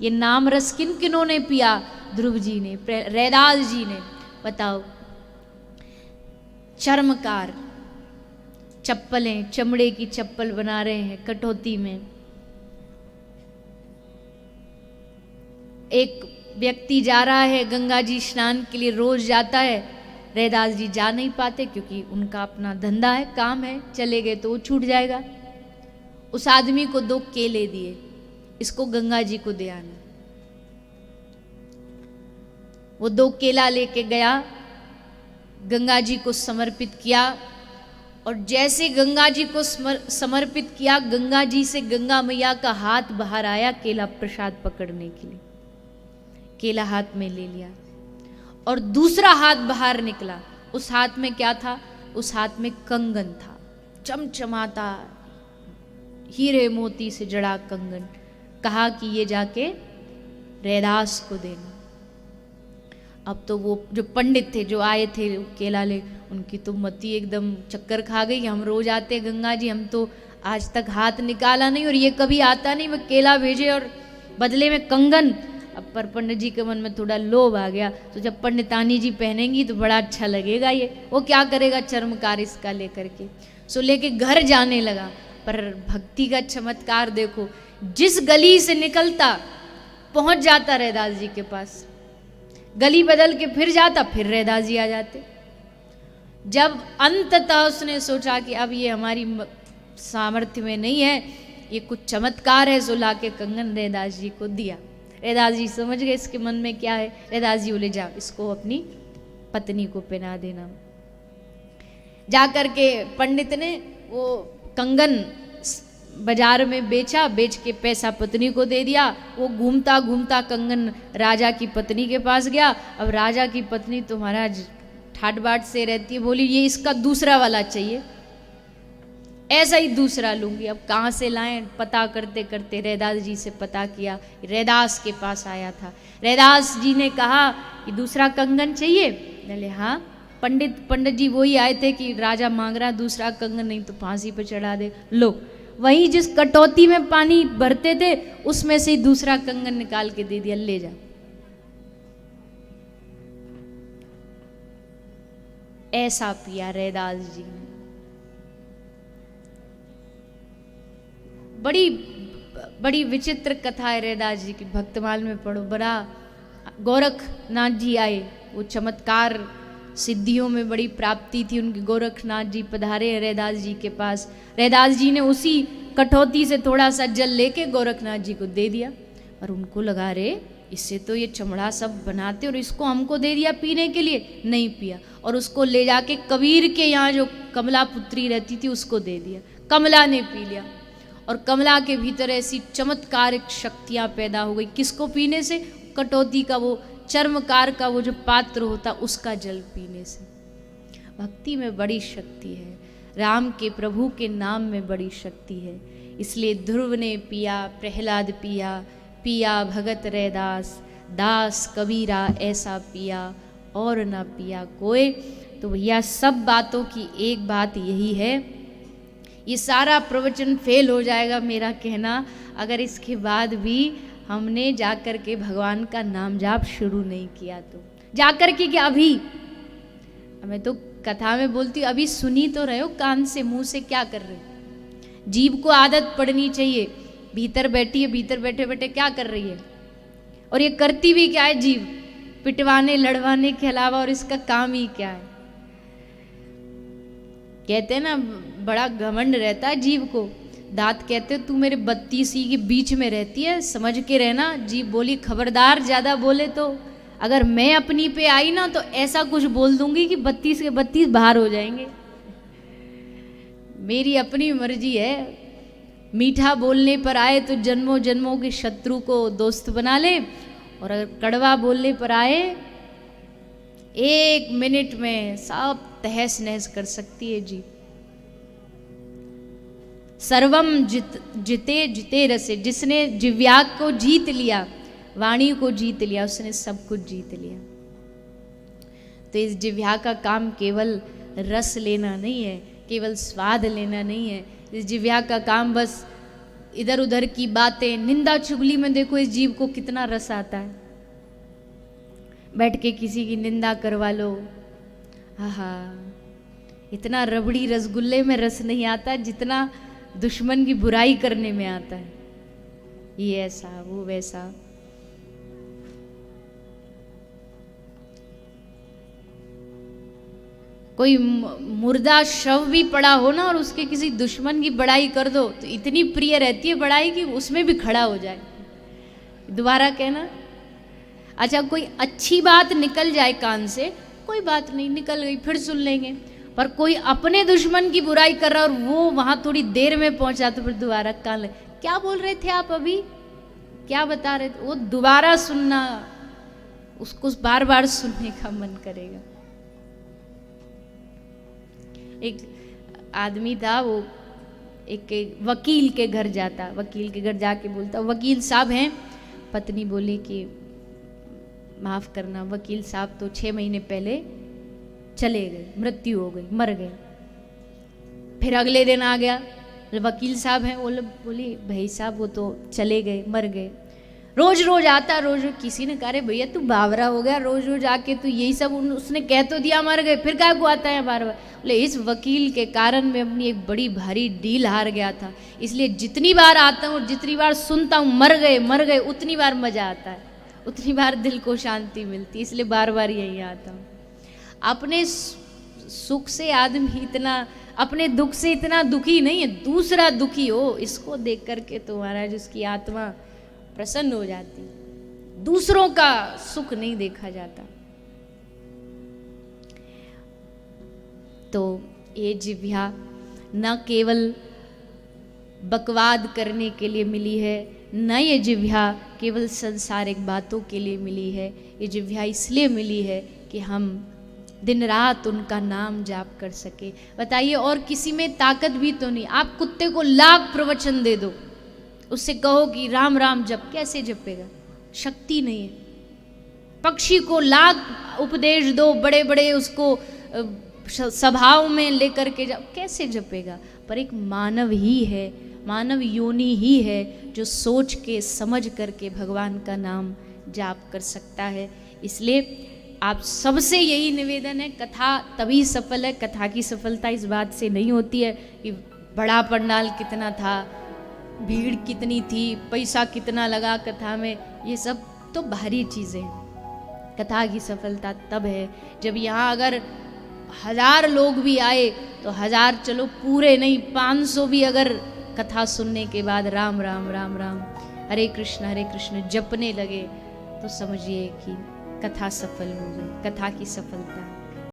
ये नाम रस किन किनों ने पिया? ध्रुव जी ने, रैदास जी ने। बताओ, चर्मकार चप्पलें, चमड़े की चप्पल बना रहे हैं कटौती में। एक व्यक्ति जा रहा है गंगा जी स्नान के लिए, रोज जाता है। रैदास जी जा नहीं पाते क्योंकि उनका अपना धंधा है, काम है, चले गए तो वो छूट जाएगा। उस आदमी को 2 केले दिए, इसको गंगा जी को दे आना। वो 2 केला लेके गया, गंगा जी को समर्पित किया, और जैसे गंगा जी को समर्पित किया, गंगा जी से गंगा मैया का हाथ बाहर आया केला प्रसाद पकड़ने के लिए। केला हाथ में ले लिया और दूसरा हाथ बाहर निकला। उस हाथ में क्या था? उस हाथ में कंगन था, चमचमाता हीरे मोती से जड़ा कंगन। कहा कि ये जाके रैदास को देना। अब तो वो जो पंडित थे, जो आए थे केला ले, उनकी तो मति एकदम चक्कर खा गई। हम रोज आते गंगा जी, हम तो आज तक हाथ निकाला नहीं और ये कभी आता नहीं, वो केला भेजे और बदले में कंगन। अब पर पंडित जी के मन में थोड़ा लोभ आ गया, तो जब पंडितानी जी पहनेंगी तो बड़ा अच्छा लगेगा ये, वो क्या करेगा चर्मकार इसका लेकर के। सो लेके घर जाने लगा। पर भक्ति का चमत्कार देखो, जिस गली से निकलता पहुंच जाता रैदास जी के पास, गली बदल के फिर जाता, फिर रैदास जी आ जाते। जब अंततः उसने सोचा कि अब ये हमारी सामर्थ्य में नहीं है, ये कुछ चमत्कार है, सो लाके कंगन रैदास जी को दिया। रैदास जी समझ गए इसके मन में क्या है। रैदास जी बोले जाओ इसको अपनी पत्नी को पहना देना। जाकर के पंडित ने वो कंगन बाजार में बेचा, बेच के पैसा पत्नी को दे दिया। वो घूमता घूमता कंगन राजा की पत्नी के पास गया। अब राजा की पत्नी तो महाराज ठाट बाट से रहती है, बोली ये इसका दूसरा वाला चाहिए, ऐसा ही दूसरा लूंगी। अब कहाँ से लाएं, पता करते करते रैदास जी से पता किया, रैदास के पास आया था। रैदास जी ने कहा कि दूसरा कंगन चाहिए? बोले हाँ। पंडित जी वही आए थे कि राजा मांग रहा दूसरा कंगन, नहीं तो फांसी पे चढ़ा दे। लो, वही जिस कटौती में पानी भरते थे उसमें से ही दूसरा कंगन निकाल के दे दिया, ले जा। ऐसा पिया रैदास जी ने। बड़ी बड़ी विचित्र कथा है रैदास जी की, भक्तमाल में पढ़ो। बड़ा गोरखनाथ जी आए, वो चमत्कार सिद्धियों में बड़ी प्राप्ति थी उनकी। गोरखनाथ जी पधारे रैदास जी के पास। रैदास जी ने उसी कटौती से थोड़ा सा जल लेके गोरखनाथ जी को दे दिया, और उनको लगा रे इससे तो ये चमड़ा सब बनाते, और इसको हमको दे दिया पीने के लिए। नहीं पिया, और उसको ले जाके कबीर के यहाँ जो कमला पुत्री रहती थी उसको दे दिया। कमला ने पी लिया, और कमला के भीतर ऐसी चमत्कारिक शक्तियाँ पैदा हो गई। किसको पीने से? कटौती का वो चर्मकार का वो जो पात्र होता उसका जल पीने से। भक्ति में बड़ी शक्ति है, राम के प्रभु के नाम में बड़ी शक्ति है। इसलिए ध्रुव ने पिया, प्रहलाद पिया, पिया भगत रैदास, दास कबीरा ऐसा पिया और न पिया कोई। तो भैया सब बातों की एक बात यही है, ये सारा प्रवचन फेल हो जाएगा मेरा कहना अगर इसके बाद भी हमने जाकर के भगवान का नाम जाप शुरू नहीं किया। तो जाकर के क्या, अभी मैं तो कथा में बोलती हूँ, अभी सुनी तो रहे हो कान से, मुंह से क्या कर रहे हो? जीभ को आदत पड़नी चाहिए। भीतर बैठी है, भीतर बैठे बैठे क्या कर रही है, और ये करती भी क्या है जीभ? पिटवाने लड़वाने के अलावा और इसका काम ही क्या है? कहते हैं ना बड़ा घमंड रहता है जीभ को। दांत कहते तू मेरे 32 ही के बीच में रहती है, समझ के रहना। जीभ बोली खबरदार ज्यादा बोले तो अगर मैं अपनी पे आई ना तो ऐसा कुछ बोल दूंगी कि 32 के 32 बाहर हो जाएंगे। मेरी अपनी मर्जी है, मीठा बोलने पर आए तो जन्मों जन्मों के शत्रु को दोस्त बना ले, और अगर कड़वा बोलने पर आए 1 मिनट में सब तहस नहस कर सकती है जी। सर्वम जिते जिते रसे, जिसने जिव्या को जीत लिया, वाणी को जीत लिया, उसने सब कुछ जीत लिया। तो इस जिव्या का काम केवल रस लेना नहीं है, केवल स्वाद लेना नहीं है। इस जिव्या का काम बस इधर उधर की बातें, निंदा चुगली में देखो इस जीव को कितना रस आता है। बैठ के किसी की निंदा करवा लो, आहा, इतना रबड़ी रसगुल्ले में रस नहीं आता जितना दुश्मन की बुराई करने में आता है। ये ऐसा वो वैसा। कोई मुर्दा शव भी पड़ा हो ना और उसके किसी दुश्मन की बड़ाई कर दो तो इतनी प्रिय रहती है बड़ाई कि उसमें भी खड़ा हो जाए। दोबारा कहना। अच्छा, कोई अच्छी बात निकल जाए कान से, कोई बात नहीं, निकल गई, फिर सुन लेंगे। पर कोई अपने दुश्मन की बुराई कर रहा और वो वहां थोड़ी देर में पहुंचा तो फिर दोबारा कान लगे, क्या बोल रहे थे आप अभी, क्या बता रहे थे, वो दोबारा सुनना, उसको बार बार सुनने का मन करेगा। एक आदमी था, वो एक वकील के घर जाता, वकील के घर जाके बोलता, वकील साहब हैं। पत्नी बोली कि माफ करना वकील साहब तो 6 महीने पहले चले गए, मृत्यु हो गई, मर गए। फिर अगले दिन आ गया, वकील साहब हैं, वो बोली भाई साहब वो तो चले गए, मर गए। रोज रोज आता, रोज रोज किसी ने कहा भैया तू बावरा हो गया, रोज रोज आके तू यही सब, उसने कह तो दिया मर गए, फिर क्या को आता है बार बार। बोले इस वकील के कारण मैं अपनी एक बड़ी भारी डील हार गया था, इसलिए जितनी बार आता हूँ, जितनी बार सुनता हूँ मर गए, उतनी बार मजा आता है, उतनी बार दिल को शांति मिलती, इसलिए बार बार यही आता हूँ। अपने सुख से आदमी इतना, अपने दुख से इतना दुखी नहीं है, दूसरा दुखी हो इसको देख करके तो महाराज उसकी आत्मा प्रसन्न हो जाती। दूसरों का सुख नहीं देखा जाता। तो ये जिह्वा न केवल बकवाद करने के लिए मिली है, न ये जिह्वा केवल सांसारिक बातों के लिए मिली है। ये जिह्वा इसलिए मिली है कि हम दिन रात उनका नाम जाप कर सके। बताइए, और किसी में ताकत भी तो नहीं। आप कुत्ते को लाख प्रवचन दे दो, उससे कहो कि राम राम जप, कैसे जपेगा? शक्ति नहीं है। पक्षी को लाख उपदेश दो, बड़े बड़े उसको सभाओं में लेकर के जाओ, कैसे जपेगा? पर एक मानव ही है, मानव योनि ही है जो सोच के समझ करके भगवान का नाम जाप कर सकता है। इसलिए आप सबसे यही निवेदन है, कथा तभी सफल है। कथा की सफलता इस बात से नहीं होती है कि बड़ा पंडाल कितना था, भीड़ कितनी थी, पैसा कितना लगा कथा में, ये सब तो बाहरी चीज़ें हैं। कथा की सफलता तब है जब यहाँ अगर 1000 लोग भी आए तो 1000 चलो पूरे नहीं, 500 भी अगर कथा सुनने के बाद राम राम राम राम हरे कृष्ण जपने लगे तो समझिए कि कथा सफल हो गई। कथा की सफलता